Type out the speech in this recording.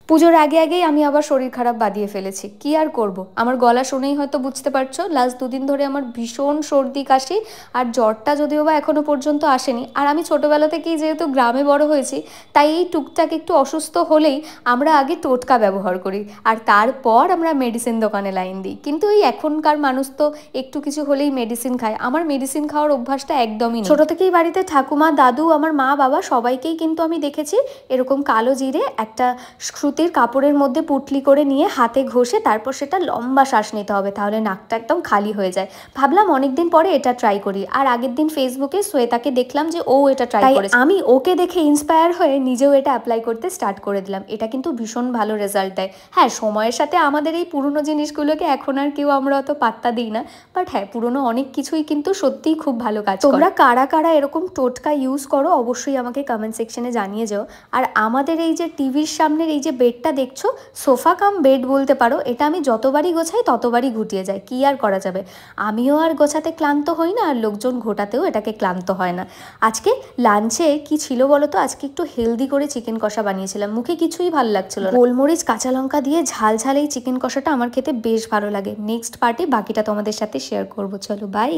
পুজোর আগে আগেই আমি আবার শরীর খারাপ বাদিয়ে ফেলেছি, কি আর করব। আমার গলা শুনেই হয়তো বুঝতে পারছো, লাস্ট দুদিন ধরে আমার ভীষণ সর্দি কাশি, আর জ্বরটা যদিও বা এখনো পর্যন্ত আসেনি। আর আমি ছোটোবেলা থেকেই যেহেতু গ্রামে বড় হয়েছি, তাই এই টুকটাক একটু অসুস্থ হলেই আমরা আগে টোটকা ব্যবহার করি, আর তারপর আমরা মেডিসিন দোকানে লাইন দিই। কিন্তু এই এখনকার মানুষ তো একটু কিছু হলেই মেডিসিন খায়, আমার মেডিসিন খাওয়ার অভ্যাসটা একদমই নেই। ছোটো থেকেই বাড়িতে ঠাকুমা, দাদু, আমার মা, বাবা সবাইকেই কিন্তু আমি দেখেছি এরকম কালো জিরে একটা সুতির কাপড়ের মধ্যে পুটলি করে নিয়ে হাতে ঘষে তারপর সেটা লম্বা শ্বাস নিতে হবে, তাহলে নাকটা একদম খালি হয়ে যায়। ভাবলাম অনেকদিন পরে এটা ট্রাই করি, আর আগের দিন ফেসবুকে শ্বেতাকে দেখলাম যে ও এটা ট্রাই করেছে, আমি ওকে দেখে ইন্সপায়ার হয়ে নিজেও এটা অ্যাপ্লাই করতে স্টার্ট করে দিলাম। এটা কিন্তু ভীষণ ভালো রেজাল্ট দেয়। হ্যাঁ, সময়ের সাথে আমাদের এই পুরনো জিনিসগুলোকে এখন আর কেউ আমরা অত পাত্তা দিই না, বাট হ্যাঁ, পুরনো অনেক কিছুই কিন্তু সত্যিই খুব ভালো কাজ করে। তোমরা কারা কারা এরকম টোটকা ইউজ করো অবশ্যই আমাকে কমেন্ট সেকশনে জানিয়ে যাও। আর আমাদের এই যে টিভির সামনের এই যে বেডটা দেখছো, সোফা কাম বেড বলতে পারো, এটা আমি যতবারই গোছাই ততবারই ঘুটিয়ে যায়, কি আর করা যাবে। আমিও আর গোছাতে ক্লান্ত হই না, আর লোকজন ঘোটাতেও এটাকে ক্লান্ত হয় না। আজকে লাঞ্চে কি ছিল বলো তো, আজকে একটু হেলদি করে চিকেন কষা বানিয়েছিলাম, মুখে কিছুই ভালো লাগছিল না। গোলমরিচ কাঁচা লঙ্কা দিয়ে ঝাল ঝাল এই চিকেন কষাটা আমার খেতে বেশ ভালো লাগে। নেক্সট পার্টে বাকিটা তোমাদের সাথে শেয়ার করবো। চলো বাই।